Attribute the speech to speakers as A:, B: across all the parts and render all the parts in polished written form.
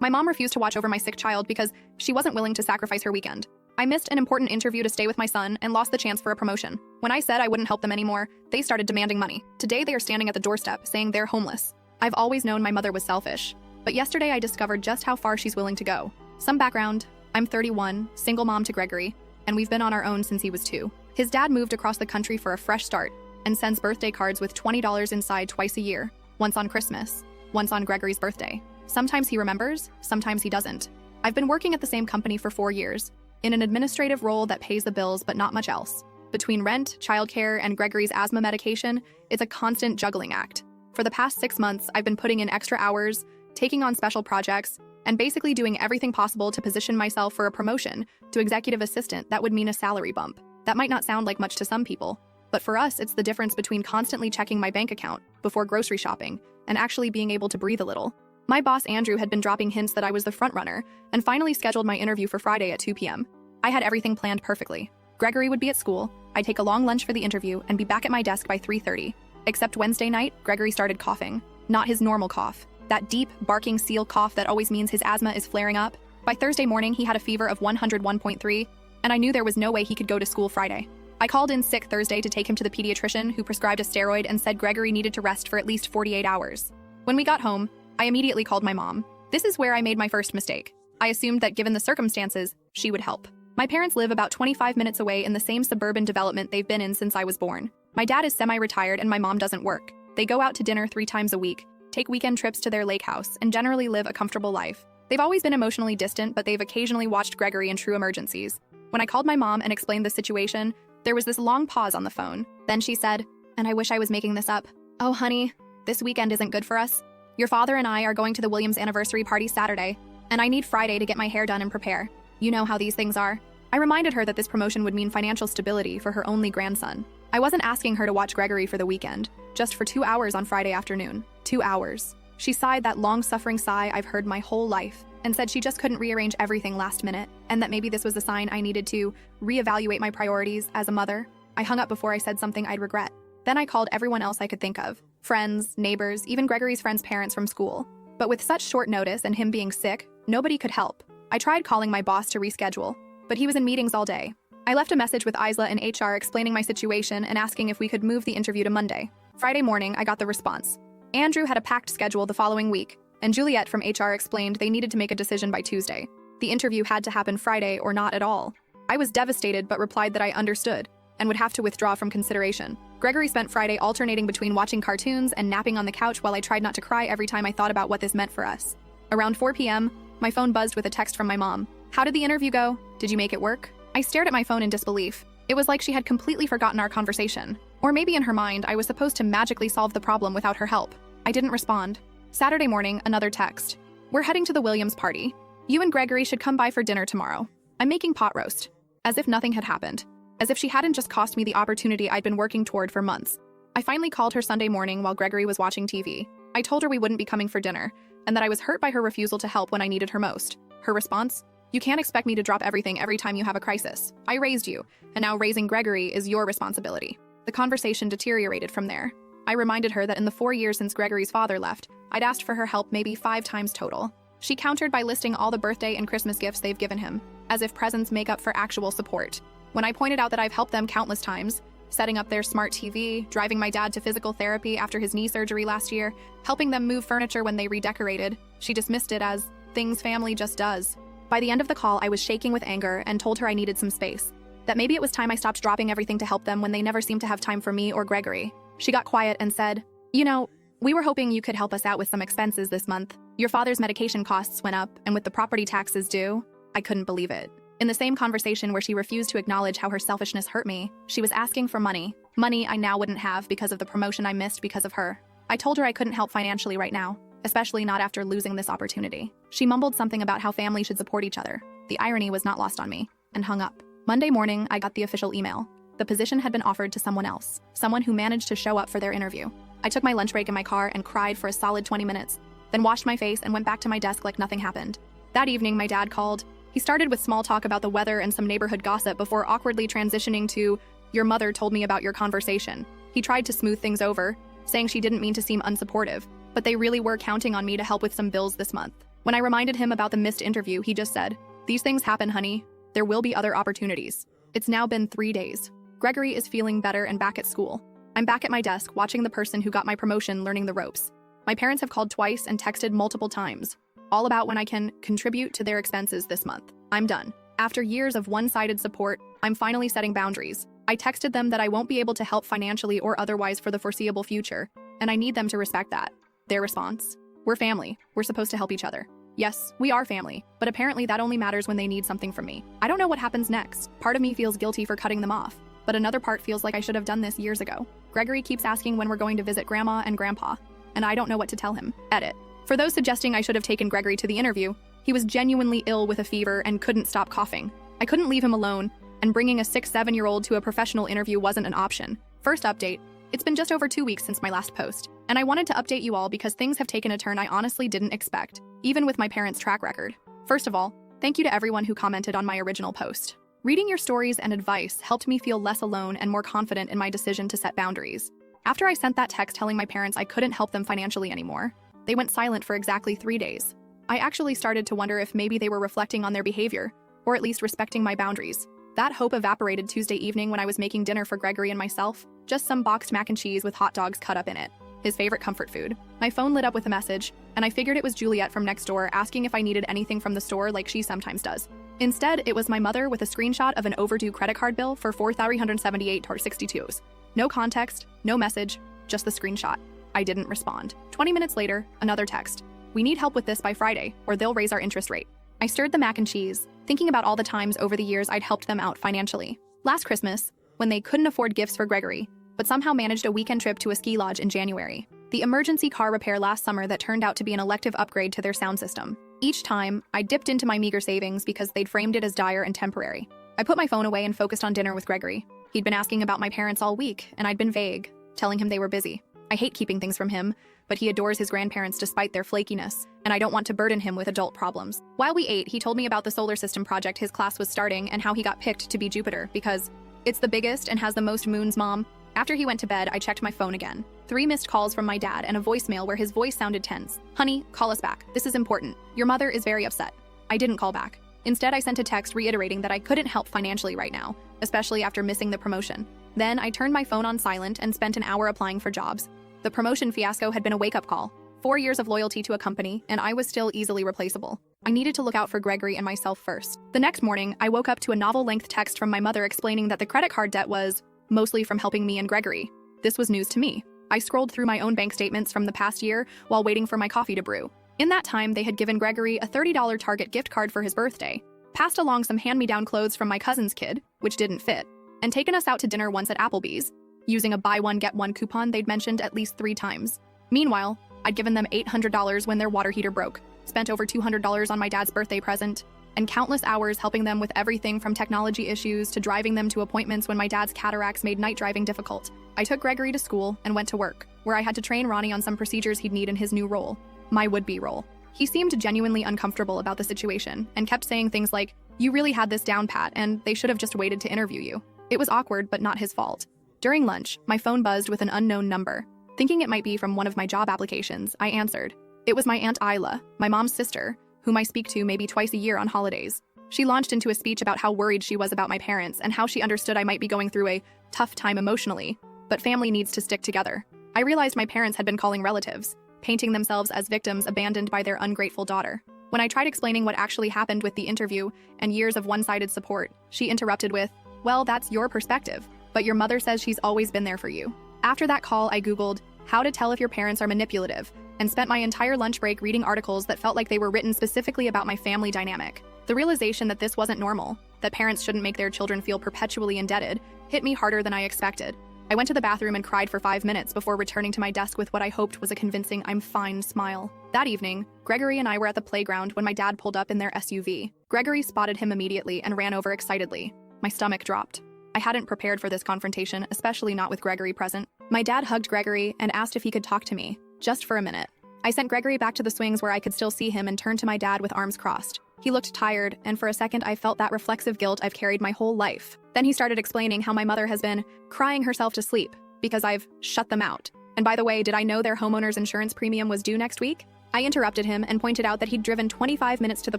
A: My mom refused to watch over my sick child because she wasn't willing to sacrifice her weekend. I missed an important interview to stay with my son and lost the chance for a promotion. When I said I wouldn't help them anymore, they started demanding money. Today they are standing at the doorstep saying they're homeless. I've always known my mother was selfish, but yesterday I discovered just how far she's willing to go. Some background: I'm 31, single mom to Gregory, and we've been on our own since he was 2. His dad moved across the country for a fresh start and sends birthday cards with $20 inside twice a year, once on Christmas, once on Gregory's birthday. Sometimes he remembers, sometimes he doesn't. I've been working at the same company for 4 years, in an administrative role that pays the bills but not much else. Between rent, childcare, and Gregory's asthma medication, it's a constant juggling act. For the past 6 months, I've been putting in extra hours, taking on special projects, and basically doing everything possible to position myself for a promotion to executive assistant that would mean a salary bump. That might not sound like much to some people, but for us, it's the difference between constantly checking my bank account before grocery shopping and actually being able to breathe a little. My boss, Andrew, had been dropping hints that I was the front runner and finally scheduled my interview for Friday at 2 p.m. I had everything planned perfectly. Gregory would be at school, I'd take a long lunch for the interview, and be back at my desk by 3:30. Except Wednesday night, Gregory started coughing. Not his normal cough. That deep, barking seal cough that always means his asthma is flaring up. By Thursday morning, he had a fever of 101.3, and I knew there was no way he could go to school Friday. I called in sick Thursday to take him to the pediatrician, who prescribed a steroid and said Gregory needed to rest for at least 48 hours. When we got home, I immediately called my mom. This is where I made my first mistake. I assumed that given the circumstances, she would help. My parents live about 25 minutes away in the same suburban development they've been in since I was born. My dad is semi-retired and my mom doesn't work. They go out to dinner 3 times a week, take weekend trips to their lake house, and generally live a comfortable life. They've always been emotionally distant, but they've occasionally watched Gregory in true emergencies. When I called my mom and explained the situation, there was this long pause on the phone. Then she said, and I wish I was making this up, "Oh, honey, this weekend isn't good for us. Your father and I are going to the Williams anniversary party Saturday, and I need Friday to get my hair done and prepare. You know how these things are." I reminded her that this promotion would mean financial stability for her only grandson. I wasn't asking her to watch Gregory for the weekend, just for 2 hours on Friday afternoon. 2 hours. She sighed that long-suffering sigh I've heard my whole life, and said she just couldn't rearrange everything last minute, and that maybe this was a sign I needed to reevaluate my priorities as a mother. I hung up before I said something I'd regret. Then I called everyone else I could think of. Friends, neighbors, even Gregory's friends' parents from school. But with such short notice and him being sick, nobody could help. I tried calling my boss to reschedule, but he was in meetings all day. I left a message with Isla in HR explaining my situation and asking if we could move the interview to Monday. Friday morning, I got the response. Andrew had a packed schedule the following week, and Juliet from HR explained they needed to make a decision by Tuesday. The interview had to happen Friday or not at all. I was devastated but replied that I understood and would have to withdraw from consideration. Gregory spent Friday alternating between watching cartoons and napping on the couch while I tried not to cry every time I thought about what this meant for us. Around 4 p.m., my phone buzzed with a text from my mom. "How did the interview go? Did you make it work?" I stared at my phone in disbelief. It was like she had completely forgotten our conversation. Or maybe in her mind, I was supposed to magically solve the problem without her help. I didn't respond. Saturday morning, another text. "We're heading to the Williams party. You and Gregory should come by for dinner tomorrow. I'm making pot roast." As if nothing had happened. As if she hadn't just cost me the opportunity I'd been working toward for months. I finally called her Sunday morning while Gregory was watching TV. I told her we wouldn't be coming for dinner, and that I was hurt by her refusal to help when I needed her most. Her response? "You can't expect me to drop everything every time you have a crisis. I raised you, and now raising Gregory is your responsibility." The conversation deteriorated from there. I reminded her that in the 4 years since Gregory's father left, I'd asked for her help maybe 5 times total. She countered by listing all the birthday and Christmas gifts they've given him, as if presents make up for actual support. When I pointed out that I've helped them countless times, setting up their smart TV, driving my dad to physical therapy after his knee surgery last year, helping them move furniture when they redecorated, she dismissed it as things family just does. By the end of the call, I was shaking with anger and told her I needed some space. That maybe it was time I stopped dropping everything to help them when they never seemed to have time for me or Gregory. She got quiet and said, "You know, we were hoping you could help us out with some expenses this month. Your father's medication costs went up, and with the property taxes due," I couldn't believe it. In the same conversation where she refused to acknowledge how her selfishness hurt me, she was asking for money. Money I now wouldn't have because of the promotion I missed because of her. I told her I couldn't help financially right now, especially not after losing this opportunity. She mumbled something about how family should support each other. The irony was not lost on me, and hung up. Monday morning, I got the official email. The position had been offered to someone else, someone who managed to show up for their interview. I took my lunch break in my car and cried for a solid 20 minutes, then washed my face and went back to my desk like nothing happened. That evening, my dad called. He started with small talk about the weather and some neighborhood gossip before awkwardly transitioning to, "Your mother told me about your conversation." He tried to smooth things over, saying she didn't mean to seem unsupportive, but they really were counting on me to help with some bills this month. When I reminded him about the missed interview, he just said, "These things happen, honey. There will be other opportunities." It's now been 3 days. Gregory is feeling better and back at school. I'm back at my desk watching the person who got my promotion learning the ropes. My parents have called twice and texted multiple times, all about when I can contribute to their expenses this month. I'm done. After years of one-sided support, I'm finally setting boundaries. I texted them that I won't be able to help financially or otherwise for the foreseeable future, and I need them to respect that. Their response? "We're family. We're supposed to help each other." Yes, we are family, but apparently that only matters when they need something from me. I don't know what happens next. Part of me feels guilty for cutting them off, but another part feels like I should have done this years ago. Gregory keeps asking when we're going to visit Grandma and Grandpa, and I don't know what to tell him. Edit. For those suggesting I should have taken Gregory to the interview, he was genuinely ill with a fever and couldn't stop coughing. I couldn't leave him alone, and bringing a 6-7-year-old to a professional interview wasn't an option. First update. It's been just over 2 weeks since my last post, and I wanted to update you all because things have taken a turn I honestly didn't expect, even with my parents' track record. First of all, thank you to everyone who commented on my original post. Reading your stories and advice helped me feel less alone and more confident in my decision to set boundaries. After I sent that text telling my parents I couldn't help them financially anymore, they went silent for exactly 3 days. I actually started to wonder if maybe they were reflecting on their behavior, or at least respecting my boundaries. That hope evaporated Tuesday evening when I was making dinner for Gregory and myself, just some boxed mac and cheese with hot dogs cut up in it, his favorite comfort food. My phone lit up with a message, and I figured it was Juliet from next door asking if I needed anything from the store like she sometimes does. Instead, it was my mother with a screenshot of an overdue credit card bill for $4,378.62. No context, no message, just the screenshot. I didn't respond. 20 minutes later, another text. "We need help with this by Friday, or they'll raise our interest rate." I stirred the mac and cheese, thinking about all the times over the years I'd helped them out financially. Last Christmas, when they couldn't afford gifts for Gregory, but somehow managed a weekend trip to a ski lodge in January. The emergency car repair last summer that turned out to be an elective upgrade to their sound system. Each time, I dipped into my meager savings because they'd framed it as dire and temporary. I put my phone away and focused on dinner with Gregory. He'd been asking about my parents all week, and I'd been vague, telling him they were busy. I hate keeping things from him, but he adores his grandparents despite their flakiness, and I don't want to burden him with adult problems. While we ate, he told me about the solar system project his class was starting and how he got picked to be Jupiter because it's the biggest and has the most moons, Mom. After he went to bed, I checked my phone again. 3 missed calls from my dad and a voicemail where his voice sounded tense. "Honey, call us back. This is important. Your mother is very upset." I didn't call back. Instead, I sent a text reiterating that I couldn't help financially right now, especially after missing the promotion. Then I turned my phone on silent and spent an hour applying for jobs. The promotion fiasco had been a wake-up call. 4 years of loyalty to a company, and I was still easily replaceable. I needed to look out for Gregory and myself first. The next morning, I woke up to a novel-length text from my mother explaining that the credit card debt was mostly from helping me and Gregory. This was news to me. I scrolled through my own bank statements from the past year while waiting for my coffee to brew. In that time, they had given Gregory a $30 Target gift card for his birthday, passed along some hand-me-down clothes from my cousin's kid, which didn't fit, and taken us out to dinner once at Applebee's, using a buy-one-get-one coupon they'd mentioned at least 3 times. Meanwhile, I'd given them $800 when their water heater broke, spent over $200 on my dad's birthday present, and countless hours helping them with everything from technology issues to driving them to appointments when my dad's cataracts made night driving difficult. I took Gregory to school and went to work, where I had to train Ronnie on some procedures he'd need in his new role, my would-be role. He seemed genuinely uncomfortable about the situation and kept saying things like, "You really had this down pat, and they should have just waited to interview you." It was awkward, but not his fault. During lunch, my phone buzzed with an unknown number. Thinking it might be from one of my job applications, I answered. It was my Aunt Isla, my mom's sister, whom I speak to maybe twice a year on holidays. She launched into a speech about how worried she was about my parents and how she understood I might be going through a tough time emotionally, but family needs to stick together. I realized my parents had been calling relatives, painting themselves as victims abandoned by their ungrateful daughter. When I tried explaining what actually happened with the interview and years of one-sided support, she interrupted with, "Well, that's your perspective, but your mother says she's always been there for you." After that call, I Googled how to tell if your parents are manipulative and spent my entire lunch break reading articles that felt like they were written specifically about my family dynamic. The realization that this wasn't normal, that parents shouldn't make their children feel perpetually indebted, hit me harder than I expected. I went to the bathroom and cried for 5 minutes before returning to my desk with what I hoped was a convincing "I'm fine" smile. That evening, Gregory and I were at the playground when my dad pulled up in their SUV. Gregory spotted him immediately and ran over excitedly. My stomach dropped. I hadn't prepared for this confrontation, especially not with Gregory present. My dad hugged Gregory and asked if he could talk to me, just for a minute. I sent Gregory back to the swings where I could still see him and turned to my dad with arms crossed. He looked tired, and for a second I felt that reflexive guilt I've carried my whole life. Then he started explaining how my mother has been crying herself to sleep because I've shut them out. And by the way, did I know their homeowner's insurance premium was due next week? I interrupted him and pointed out that he'd driven 25 minutes to the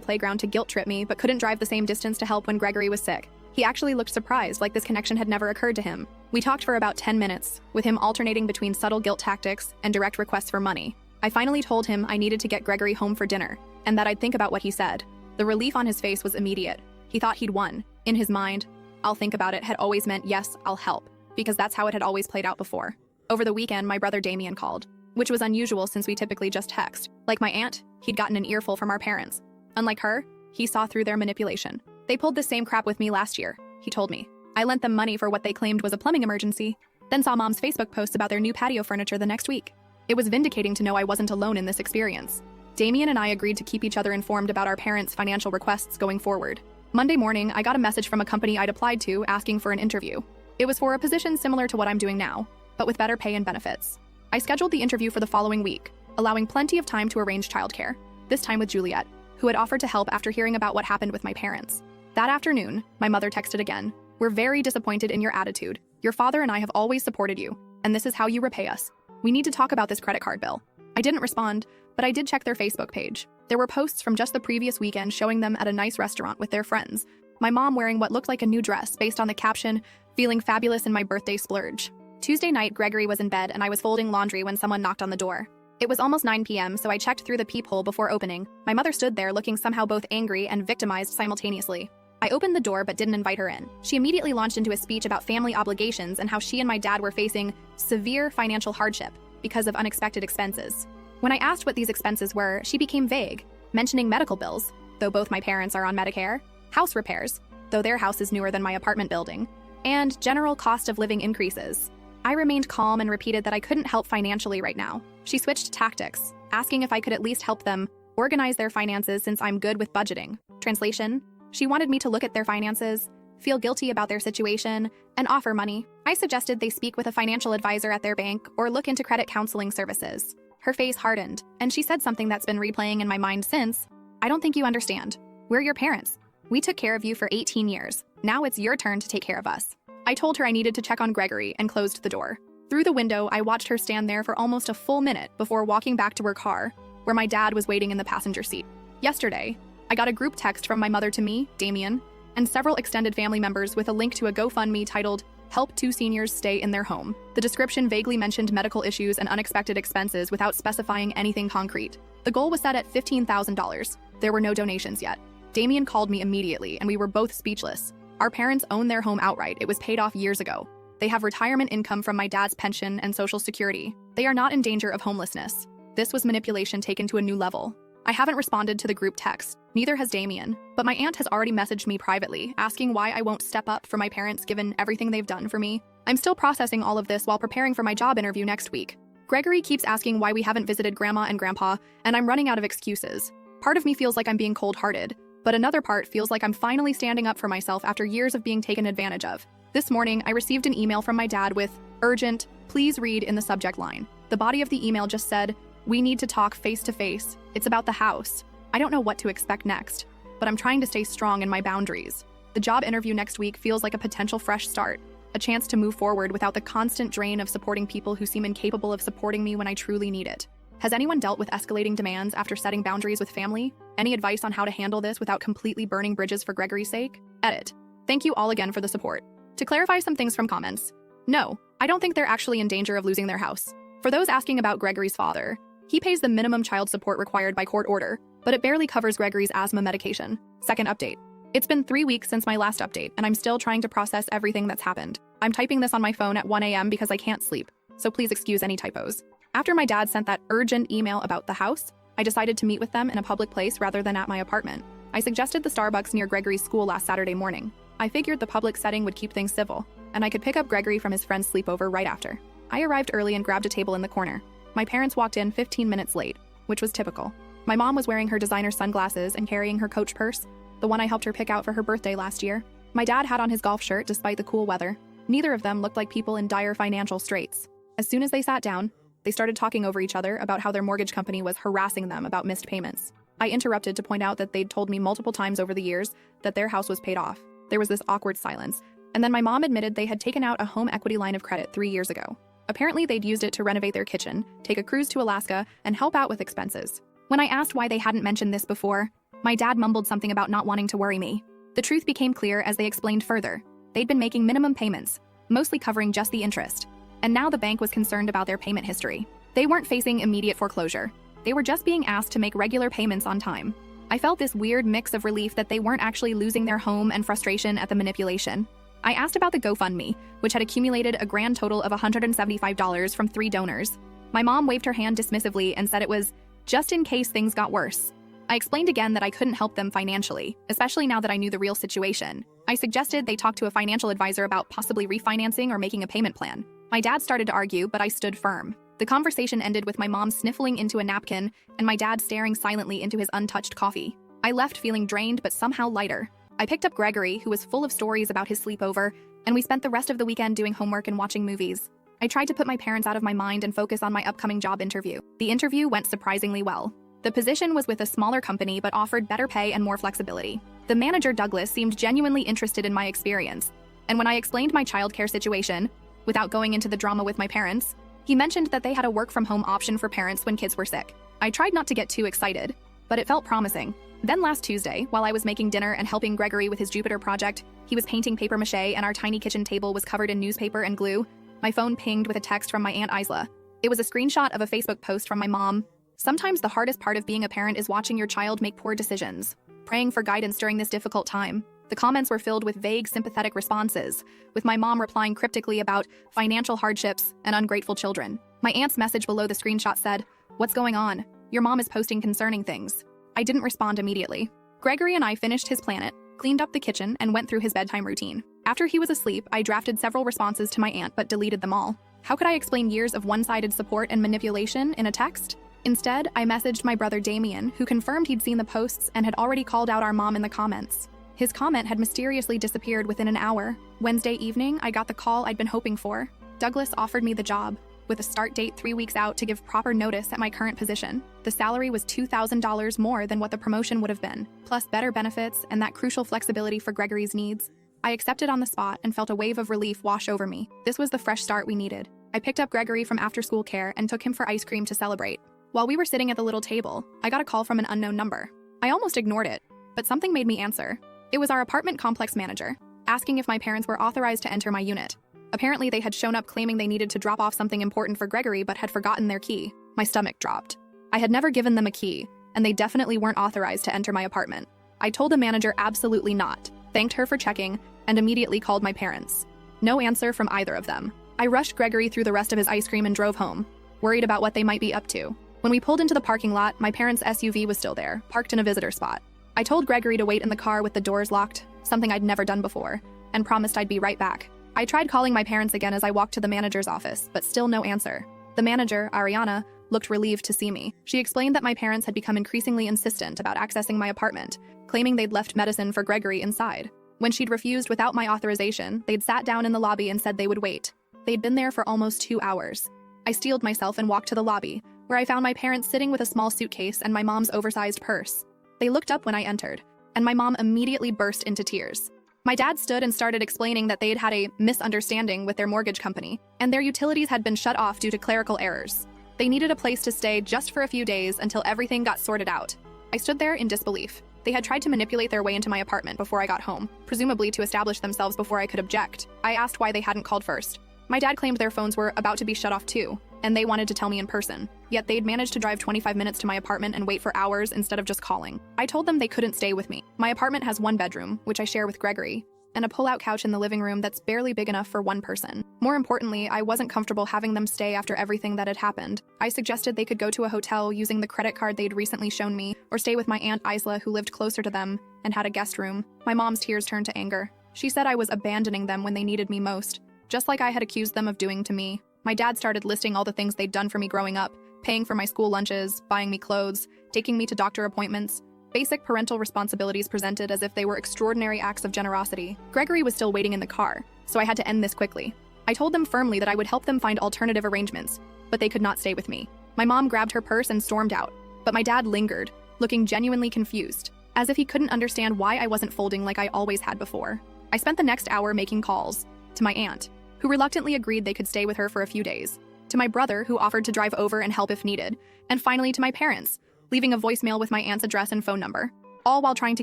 A: playground to guilt trip me but couldn't drive the same distance to help when Gregory was sick. He actually looked surprised, like this connection had never occurred to him. We talked for about 10 minutes, with him alternating between subtle guilt tactics and direct requests for money. I finally told him I needed to get Gregory home for dinner, and that I'd think about what he said. The relief on his face was immediate. He thought he'd won. In his mind, "I'll think about it" had always meant "yes, I'll help," because that's how it had always played out before. Over the weekend, my brother Damien called, which was unusual since we typically just text. Like my aunt, he'd gotten an earful from our parents. Unlike her, he saw through their manipulation. "They pulled the same crap with me last year," he told me. "I lent them money for what they claimed was a plumbing emergency, then saw Mom's Facebook posts about their new patio furniture the next week. It was vindicating to know I wasn't alone in this experience." Damien and I agreed to keep each other informed about our parents' financial requests going forward. Monday morning, I got a message from a company I'd applied to asking for an interview. It was for a position similar to what I'm doing now, but with better pay and benefits. I scheduled the interview for the following week, allowing plenty of time to arrange childcare, this time with Juliet, who had offered to help after hearing about what happened with my parents. That afternoon, my mother texted again. "We're very disappointed in your attitude. Your father and I have always supported you, and this is how you repay us. We need to talk about this credit card bill." I didn't respond, but I did check their Facebook page. There were posts from just the previous weekend showing them at a nice restaurant with their friends. My mom wearing what looked like a new dress based on the caption, "Feeling fabulous in my birthday splurge." Tuesday night, Gregory was in bed and I was folding laundry when someone knocked on the door. It was almost 9 p.m., so I checked through the peephole before opening. My mother stood there looking somehow both angry and victimized simultaneously. I opened the door but didn't invite her in. She immediately launched into a speech about family obligations and how she and my dad were facing severe financial hardship because of unexpected expenses. When I asked what these expenses were, she became vague, mentioning medical bills, though both my parents are on Medicare, house repairs, though their house is newer than my apartment building, and general cost of living increases. I remained calm and repeated that I couldn't help financially right now. She switched tactics, asking if I could at least help them organize their finances since I'm good with budgeting. Translation: she wanted me to look at their finances, feel guilty about their situation, and offer money. I suggested they speak with a financial advisor at their bank or look into credit counseling services. Her face hardened, and she said something that's been replaying in my mind since. "I don't think you understand. We're your parents. We took care of you for 18 years. Now it's your turn to take care of us." I told her I needed to check on Gregory and closed the door. Through the window, I watched her stand there for almost a full minute before walking back to her car, where my dad was waiting in the passenger seat. Yesterday, I got a group text from my mother to me, Damien, and several extended family members with a link to a GoFundMe titled, "Help 2 seniors stay in their home." The description vaguely mentioned medical issues and unexpected expenses without specifying anything concrete. The goal was set at $15,000. There were no donations yet. Damien called me immediately, and we were both speechless. Our parents own their home outright. It was paid off years ago. They have retirement income from my dad's pension and Social Security. They are not in danger of homelessness. This was manipulation taken to a new level. I haven't responded to the group text, neither has Damien, but my aunt has already messaged me privately, asking why I won't step up for my parents given everything they've done for me. I'm still processing all of this while preparing for my job interview next week. Gregory keeps asking why we haven't visited Grandma and Grandpa, and I'm running out of excuses. Part of me feels like I'm being cold-hearted, but another part feels like I'm finally standing up for myself after years of being taken advantage of. This morning, I received an email from my dad with, "Urgent, please read" in the subject line. The body of the email just said, "We need to talk face to face. It's about the house." I don't know what to expect next, but I'm trying to stay strong in my boundaries. The job interview next week feels like a potential fresh start, a chance to move forward without the constant drain of supporting people who seem incapable of supporting me when I truly need it. Has anyone dealt with escalating demands after setting boundaries with family? Any advice on how to handle this without completely burning bridges for Gregory's sake? Edit. Thank you all again for the support. To clarify some things from comments, no, I don't think they're actually in danger of losing their house. For those asking about Gregory's father, he pays the minimum child support required by court order, but it barely covers Gregory's asthma medication. Second update. It's been 3 weeks since my last update, and I'm still trying to process everything that's happened. I'm typing this on my phone at 1 a.m. because I can't sleep, so please excuse any typos. After my dad sent that urgent email about the house, I decided to meet with them in a public place rather than at my apartment. I suggested the Starbucks near Gregory's school last Saturday morning. I figured the public setting would keep things civil, and I could pick up Gregory from his friend's sleepover right after. I arrived early and grabbed a table in the corner. My parents walked in 15 minutes late, which was typical. My mom was wearing her designer sunglasses and carrying her Coach purse, the one I helped her pick out for her birthday last year. My dad had on his golf shirt despite the cool weather. Neither of them looked like people in dire financial straits. As soon as they sat down, they started talking over each other about how their mortgage company was harassing them about missed payments. I interrupted to point out that they'd told me multiple times over the years that their house was paid off. There was this awkward silence, and then my mom admitted they had taken out a home equity line of credit 3 years ago. Apparently, they'd used it to renovate their kitchen, take a cruise to Alaska, and help out with expenses. When I asked why they hadn't mentioned this before, my dad mumbled something about not wanting to worry me. The truth became clear as they explained further. They'd been making minimum payments, mostly covering just the interest, and now the bank was concerned about their payment history. They weren't facing immediate foreclosure. They were just being asked to make regular payments on time. I felt this weird mix of relief that they weren't actually losing their home and frustration at the manipulation. I asked about the GoFundMe, which had accumulated a grand total of $175 from 3 donors. My mom waved her hand dismissively and said it was just in case things got worse. I explained again that I couldn't help them financially, especially now that I knew the real situation. I suggested they talk to a financial advisor about possibly refinancing or making a payment plan. My dad started to argue, but I stood firm. The conversation ended with my mom sniffling into a napkin and my dad staring silently into his untouched coffee. I left feeling drained but somehow lighter. I picked up Gregory, who was full of stories about his sleepover, and we spent the rest of the weekend doing homework and watching movies. I tried to put my parents out of my mind and focus on my upcoming job interview. The interview went surprisingly well. The position was with a smaller company but offered better pay and more flexibility. The manager, Douglas, seemed genuinely interested in my experience, and when I explained my childcare situation, without going into the drama with my parents, he mentioned that they had a work-from-home option for parents when kids were sick. I tried not to get too excited, but it felt promising. Then last Tuesday, while I was making dinner and helping Gregory with his Jupiter project, he was painting papier-mâché and our tiny kitchen table was covered in newspaper and glue. My phone pinged with a text from my Aunt Isla. It was a screenshot of a Facebook post from my mom. Sometimes the hardest part of being a parent is watching your child make poor decisions. Praying for guidance during this difficult time. The comments were filled with vague, sympathetic responses, with my mom replying cryptically about financial hardships and ungrateful children. My aunt's message below the screenshot said, "What's going on? Your mom is posting concerning things." I didn't respond immediately. Gregory and I finished his planet, cleaned up the kitchen, and went through his bedtime routine. After he was asleep, I drafted several responses to my aunt but deleted them all. How could I explain years of one-sided support and manipulation in a text? Instead, I messaged my brother Damien, who confirmed he'd seen the posts and had already called out our mom in the comments. His comment had mysteriously disappeared within an hour. Wednesday evening, I got the call I'd been hoping for. Douglas offered me the job, with a start date 3 weeks out to give proper notice at my current position. The salary was $2,000 more than what the promotion would have been, plus better benefits and that crucial flexibility for Gregory's needs. I accepted on the spot and felt a wave of relief wash over me. This was the fresh start we needed. I picked up Gregory from after-school care and took him for ice cream to celebrate. While we were sitting at the little table, I got a call from an unknown number. I almost ignored it, but something made me answer. It was our apartment complex manager, asking if my parents were authorized to enter my unit. Apparently, they had shown up claiming they needed to drop off something important for Gregory but had forgotten their key. My stomach dropped. I had never given them a key, and they definitely weren't authorized to enter my apartment. I told the manager absolutely not, thanked her for checking, and immediately called my parents. No answer from either of them. I rushed Gregory through the rest of his ice cream and drove home, worried about what they might be up to. When we pulled into the parking lot, my parents' SUV was still there, parked in a visitor spot. I told Gregory to wait in the car with the doors locked, something I'd never done before, and promised I'd be right back. I tried calling my parents again as I walked to the manager's office, but still no answer. The manager, Ariana, looked relieved to see me. She explained that my parents had become increasingly insistent about accessing my apartment, claiming they'd left medicine for Gregory inside. When she'd refused without my authorization, they'd sat down in the lobby and said they would wait. They'd been there for almost 2 hours. I steeled myself and walked to the lobby, where I found my parents sitting with a small suitcase and my mom's oversized purse. They looked up when I entered, and my mom immediately burst into tears. My dad stood and started explaining that they'd had a misunderstanding with their mortgage company, and their utilities had been shut off due to clerical errors. They needed a place to stay just for a few days until everything got sorted out. I stood there in disbelief. They had tried to manipulate their way into my apartment before I got home, presumably to establish themselves before I could object. I asked why they hadn't called first. My dad claimed their phones were about to be shut off too, and they wanted to tell me in person. Yet they'd managed to drive 25 minutes to my apartment and wait for hours instead of just calling. I told them they couldn't stay with me. My apartment has 1 bedroom, which I share with Gregory, and a pull-out couch in the living room that's barely big enough for 1 person. More importantly, I wasn't comfortable having them stay after everything that had happened. I suggested they could go to a hotel using the credit card they'd recently shown me, or stay with my Aunt Isla, who lived closer to them and had a guest room. My mom's tears turned to anger. She said I was abandoning them when they needed me most, just like I had accused them of doing to me. My dad started listing all the things they'd done for me growing up, paying for my school lunches, buying me clothes, taking me to doctor appointments. Basic parental responsibilities presented as if they were extraordinary acts of generosity. Gregory was still waiting in the car, so I had to end this quickly. I told them firmly that I would help them find alternative arrangements, but they could not stay with me. My mom grabbed her purse and stormed out, but my dad lingered, looking genuinely confused, as if he couldn't understand why I wasn't folding like I always had before. I spent the next hour making calls to my aunt, who reluctantly agreed they could stay with her for a few days, to my brother, who offered to drive over and help if needed, and finally to my parents, leaving a voicemail with my aunt's address and phone number, all while trying to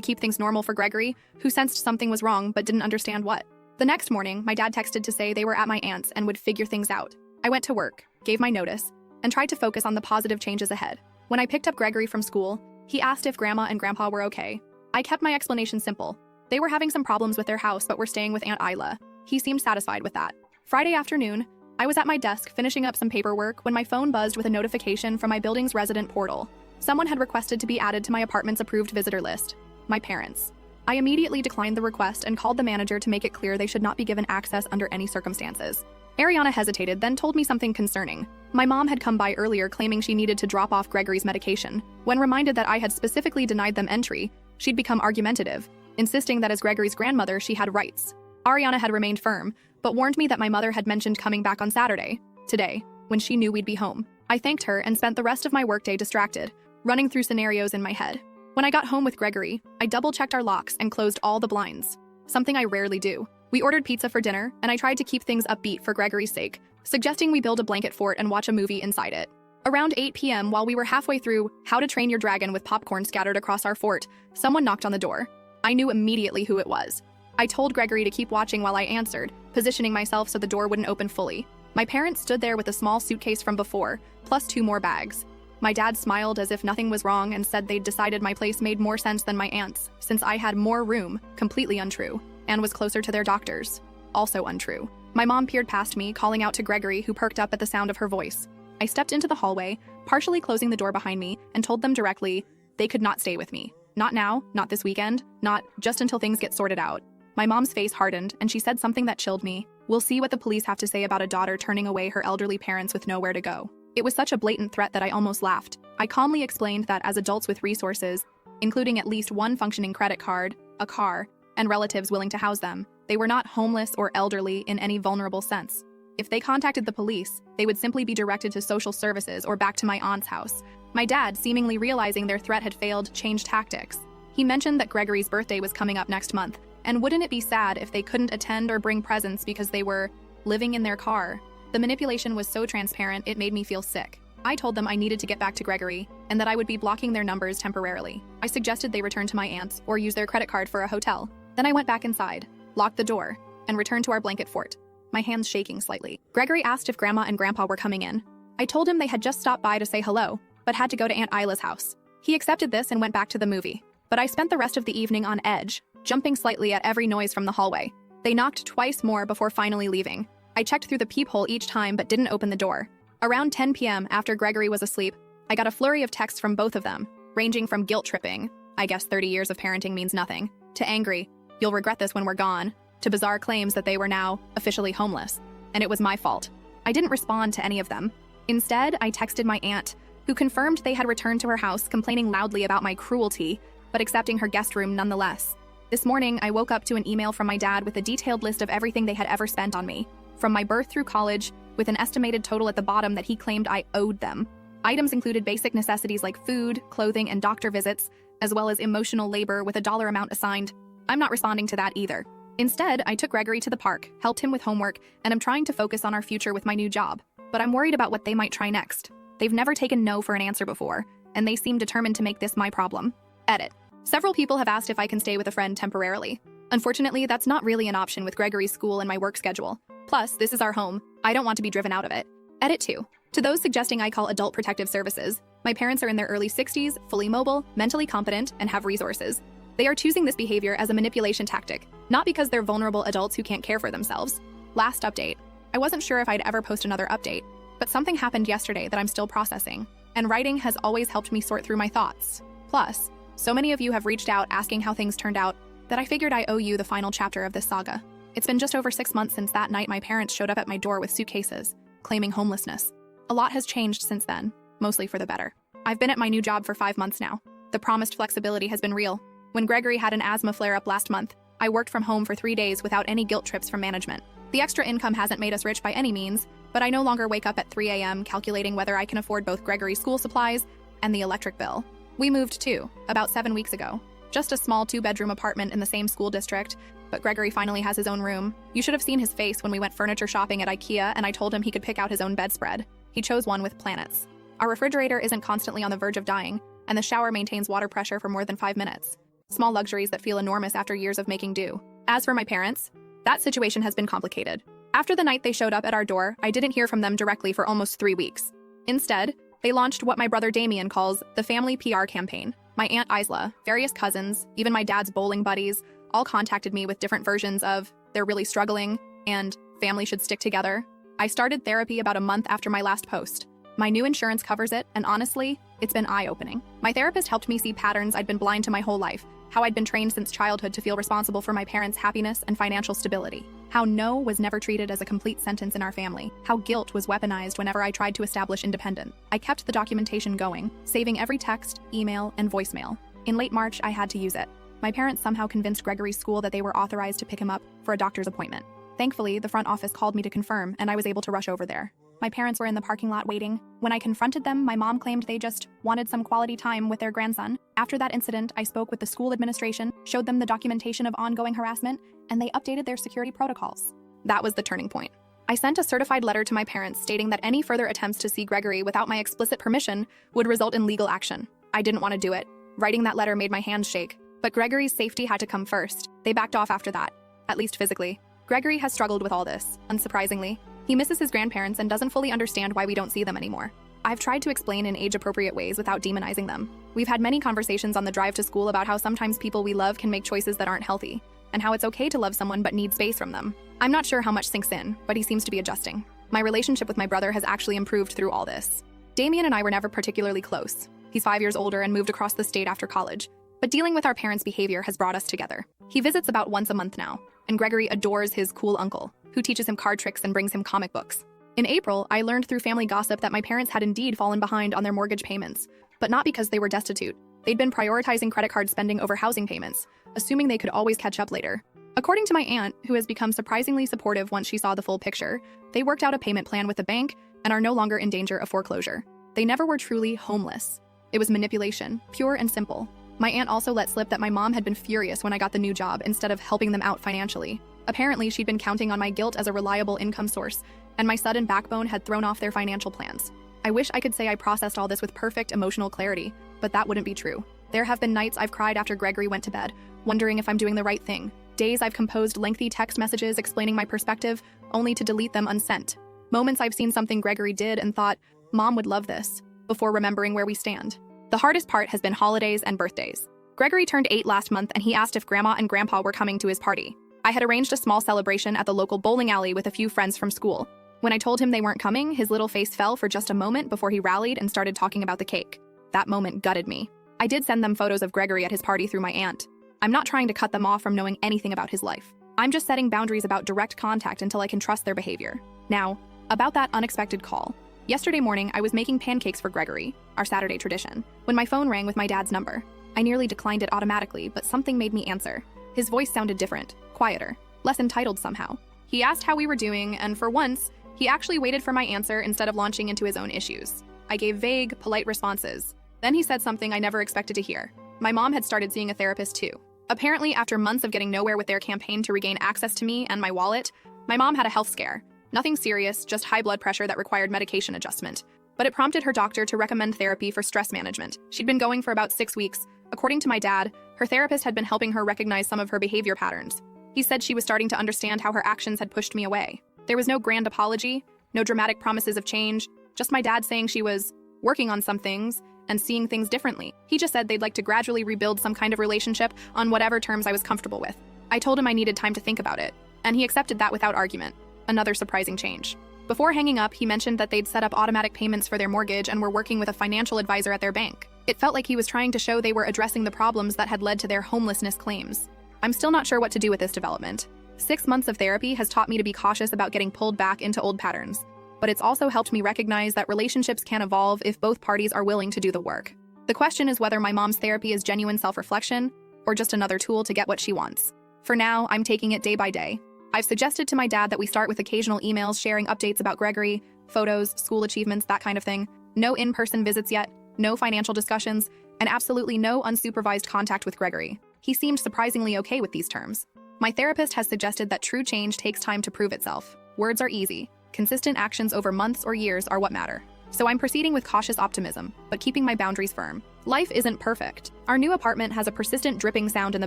A: keep things normal for Gregory, who sensed something was wrong but didn't understand what. The next morning, my dad texted to say they were at my aunt's and would figure things out. I went to work, gave my notice, and tried to focus on the positive changes ahead. When I picked up Gregory from school, he asked if Grandma and Grandpa were okay. I kept my explanation simple. They were having some problems with their house but were staying with Aunt Isla. He seemed satisfied with that. Friday afternoon, I was at my desk finishing up some paperwork when my phone buzzed with a notification from my building's resident portal. Someone had requested to be added to my apartment's approved visitor list. My parents. I immediately declined the request and called the manager to make it clear they should not be given access under any circumstances. Ariana hesitated, then told me something concerning. My mom had come by earlier claiming she needed to drop off Gregory's medication. When reminded that I had specifically denied them entry, she'd become argumentative, insisting that as Gregory's grandmother, she had rights. Ariana had remained firm, but warned me that my mother had mentioned coming back on Saturday, today, when she knew we'd be home. I thanked her and spent the rest of my workday distracted, running through scenarios in my head. When I got home with Gregory, I double-checked our locks and closed all the blinds, something I rarely do. We ordered pizza for dinner, and I tried to keep things upbeat for Gregory's sake, suggesting we build a blanket fort and watch a movie inside it. Around 8 p.m., while we were halfway through How to Train Your Dragon with popcorn scattered across our fort, someone knocked on the door. I knew immediately who it was. I told Gregory to keep watching while I answered, positioning myself so the door wouldn't open fully. My parents stood there with a small suitcase from before, plus 2 more bags. My dad smiled as if nothing was wrong and said they'd decided my place made more sense than my aunt's, since I had more room, completely untrue, and was closer to their doctors. Also untrue. My mom peered past me, calling out to Gregory, who perked up at the sound of her voice. I stepped into the hallway, partially closing the door behind me, and told them directly they could not stay with me. Not now, not this weekend, not just until things get sorted out. My mom's face hardened, and she said something that chilled me. We'll see what the police have to say about a daughter turning away her elderly parents with nowhere to go. It was such a blatant threat that I almost laughed. I calmly explained that as adults with resources, including at least one functioning credit card, a car, and relatives willing to house them, they were not homeless or elderly in any vulnerable sense. If they contacted the police, they would simply be directed to social services or back to my aunt's house. My dad, seemingly realizing their threat had failed, changed tactics. He mentioned that Gregory's birthday was coming up next month, and wouldn't it be sad if they couldn't attend or bring presents because they were living in their car? The manipulation was so transparent, it made me feel sick. I told them I needed to get back to Gregory, and that I would be blocking their numbers temporarily. I suggested they return to my aunt's or use their credit card for a hotel. Then I went back inside, locked the door, and returned to our blanket fort, my hands shaking slightly. Gregory asked if Grandma and Grandpa were coming in. I told him they had just stopped by to say hello, but had to go to Aunt Isla's house. He accepted this and went back to the movie. But I spent the rest of the evening on edge, jumping slightly at every noise from the hallway. They knocked twice more before finally leaving. I checked through the peephole each time but didn't open the door. Around 10 p.m., after Gregory was asleep, I got a flurry of texts from both of them, ranging from guilt-tripping, I guess 30 years of parenting means nothing, to angry, you'll regret this when we're gone, to bizarre claims that they were now officially homeless, and it was my fault. I didn't respond to any of them. Instead, I texted my aunt, who confirmed they had returned to her house, complaining loudly about my cruelty, but accepting her guest room nonetheless. This morning, I woke up to an email from my dad with a detailed list of everything they had ever spent on me, from my birth through college, with an estimated total at the bottom that he claimed I owed them. Items included basic necessities like food, clothing, and doctor visits, as well as emotional labor with a dollar amount assigned. I'm not responding to that either. Instead, I took Gregory to the park, helped him with homework, and am trying to focus on our future with my new job. But I'm worried about what they might try next. They've never taken no for an answer before, and they seem determined to make this my problem. Edit. Several people have asked if I can stay with a friend temporarily. Unfortunately, that's not really an option with Gregory's school and my work schedule. Plus, this is our home. I don't want to be driven out of it. Edit 2. To those suggesting I call Adult Protective Services, my parents are in their early 60s, fully mobile, mentally competent, and have resources. They are choosing this behavior as a manipulation tactic, not because they're vulnerable adults who can't care for themselves. Last update. I wasn't sure if I'd ever post another update, but something happened yesterday that I'm still processing, and writing has always helped me sort through my thoughts. Plus, so many of you have reached out asking how things turned out that I figured I owe you the final chapter of this saga. It's been just over 6 months since that night my parents showed up at my door with suitcases, claiming homelessness. A lot has changed since then, mostly for the better. I've been at my new job for 5 months now. The promised flexibility has been real. When Gregory had an asthma flare-up last month, I worked from home for 3 days without any guilt trips from management. The extra income hasn't made us rich by any means, but I no longer wake up at 3 a.m. calculating whether I can afford both Gregory's school supplies and the electric bill. We moved too, about 7 weeks ago. Just a small 2-bedroom apartment in the same school district, but Gregory finally has his own room. You should have seen his face when we went furniture shopping at IKEA and I told him he could pick out his own bedspread. He chose one with planets. Our refrigerator isn't constantly on the verge of dying, and the shower maintains water pressure for more than 5 minutes. Small luxuries that feel enormous after years of making do. As for my parents, that situation has been complicated. After the night they showed up at our door, I didn't hear from them directly for almost 3 weeks. Instead, they launched what my brother Damien calls the family PR campaign. My Aunt Isla, various cousins, even my dad's bowling buddies, all contacted me with different versions of "they're really struggling" and "family should stick together." I started therapy about a month after my last post. My new insurance covers it, and honestly, it's been eye-opening. My therapist helped me see patterns I'd been blind to my whole life, how I'd been trained since childhood to feel responsible for my parents' happiness and financial stability, how no was never treated as a complete sentence in our family, how guilt was weaponized whenever I tried to establish independence. I kept the documentation going, saving every text, email, and voicemail. In late March, I had to use it. My parents somehow convinced Gregory's school that they were authorized to pick him up for a doctor's appointment. Thankfully, the front office called me to confirm, and I was able to rush over there. My parents were in the parking lot waiting. When I confronted them, my mom claimed they just wanted some quality time with their grandson. After that incident, I spoke with the school administration, showed them the documentation of ongoing harassment, and they updated their security protocols. That was the turning point. I sent a certified letter to my parents stating that any further attempts to see Gregory without my explicit permission would result in legal action. I didn't want to do it. Writing that letter made my hands shake. But Gregory's safety had to come first. They backed off after that, at least physically. Gregory has struggled with all this, unsurprisingly. He misses his grandparents and doesn't fully understand why we don't see them anymore. I've tried to explain in age-appropriate ways without demonizing them. We've had many conversations on the drive to school about how sometimes people we love can make choices that aren't healthy, and how it's okay to love someone but need space from them. I'm not sure how much sinks in, but he seems to be adjusting. My relationship with my brother has actually improved through all this. Damien and I were never particularly close. He's 5 years older and moved across the state after college, but dealing with our parents' behavior has brought us together. He visits about once a month now, and Gregory adores his cool uncle, who teaches him card tricks and brings him comic books. In April, I learned through family gossip that my parents had indeed fallen behind on their mortgage payments, but not because they were destitute. They'd been prioritizing credit card spending over housing payments, assuming they could always catch up later. According to my aunt, who has become surprisingly supportive once she saw the full picture, they worked out a payment plan with the bank and are no longer in danger of foreclosure. They never were truly homeless. It was manipulation, pure and simple. My aunt also let slip that my mom had been furious when I got the new job instead of helping them out financially. Apparently, she'd been counting on my guilt as a reliable income source, and my sudden backbone had thrown off their financial plans. I wish I could say I processed all this with perfect emotional clarity, but that wouldn't be true. There have been nights I've cried after Gregory went to bed, wondering if I'm doing the right thing. Days I've composed lengthy text messages explaining my perspective, only to delete them unsent. Moments I've seen something Gregory did and thought, Mom would love this, before remembering where we stand. The hardest part has been holidays and birthdays. Gregory turned 8 last month, and he asked if Grandma and Grandpa were coming to his party. I had arranged a small celebration at the local bowling alley with a few friends from school. When I told him they weren't coming, his little face fell for just a moment before he rallied and started talking about the cake. That moment gutted me. I did send them photos of Gregory at his party through my aunt. I'm not trying to cut them off from knowing anything about his life. I'm just setting boundaries about direct contact until I can trust their behavior. Now, about that unexpected call. Yesterday morning, I was making pancakes for Gregory, our Saturday tradition, when my phone rang with my dad's number. I nearly declined it automatically, but something made me answer. His voice sounded different, quieter, less entitled somehow. He asked how we were doing, and for once, he actually waited for my answer instead of launching into his own issues. I gave vague, polite responses. Then he said something I never expected to hear. My mom had started seeing a therapist too. Apparently, after months of getting nowhere with their campaign to regain access to me and my wallet, my mom had a health scare. Nothing serious, just high blood pressure that required medication adjustment. But it prompted her doctor to recommend therapy for stress management. She'd been going for about 6 weeks. According to my dad, her therapist had been helping her recognize some of her behavior patterns. He said she was starting to understand how her actions had pushed me away. There was no grand apology, no dramatic promises of change, just my dad saying she was working on some things and seeing things differently. He just said they'd like to gradually rebuild some kind of relationship on whatever terms I was comfortable with. I told him I needed time to think about it, and he accepted that without argument. Another surprising change. Before hanging up, he mentioned that they'd set up automatic payments for their mortgage and were working with a financial advisor at their bank. It felt like he was trying to show they were addressing the problems that had led to their homelessness claims. I'm still not sure what to do with this development. 6 months of therapy has taught me to be cautious about getting pulled back into old patterns, but it's also helped me recognize that relationships can evolve if both parties are willing to do the work. The question is whether my mom's therapy is genuine self-reflection or just another tool to get what she wants. For now, I'm taking it day by day. I've suggested to my dad that we start with occasional emails sharing updates about Gregory, photos, school achievements, that kind of thing. No in-person visits yet, no financial discussions, and absolutely no unsupervised contact with Gregory. He seemed surprisingly okay with these terms. My therapist has suggested that true change takes time to prove itself. Words are easy. Consistent actions over months or years are what matter. So I'm proceeding with cautious optimism, but keeping my boundaries firm. Life isn't perfect. Our new apartment has a persistent dripping sound in the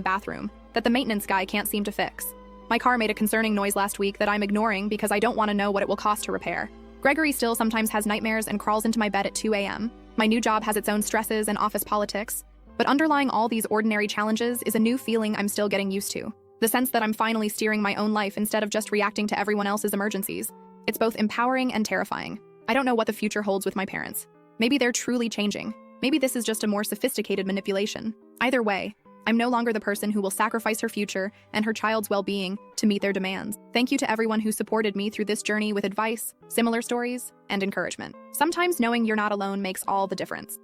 A: bathroom that the maintenance guy can't seem to fix. My car made a concerning noise last week that I'm ignoring because I don't want to know what it will cost to repair. Gregory still sometimes has nightmares and crawls into my bed at 2 a.m. My new job has its own stresses and office politics, but underlying all these ordinary challenges is a new feeling I'm still getting used to. The sense that I'm finally steering my own life instead of just reacting to everyone else's emergencies. It's both empowering and terrifying. I don't know what the future holds with my parents. Maybe they're truly changing. Maybe this is just a more sophisticated manipulation. Either way, I'm no longer the person who will sacrifice her future and her child's well-being to meet their demands. Thank you to everyone who supported me through this journey with advice, similar stories, and encouragement. Sometimes knowing you're not alone makes all the difference.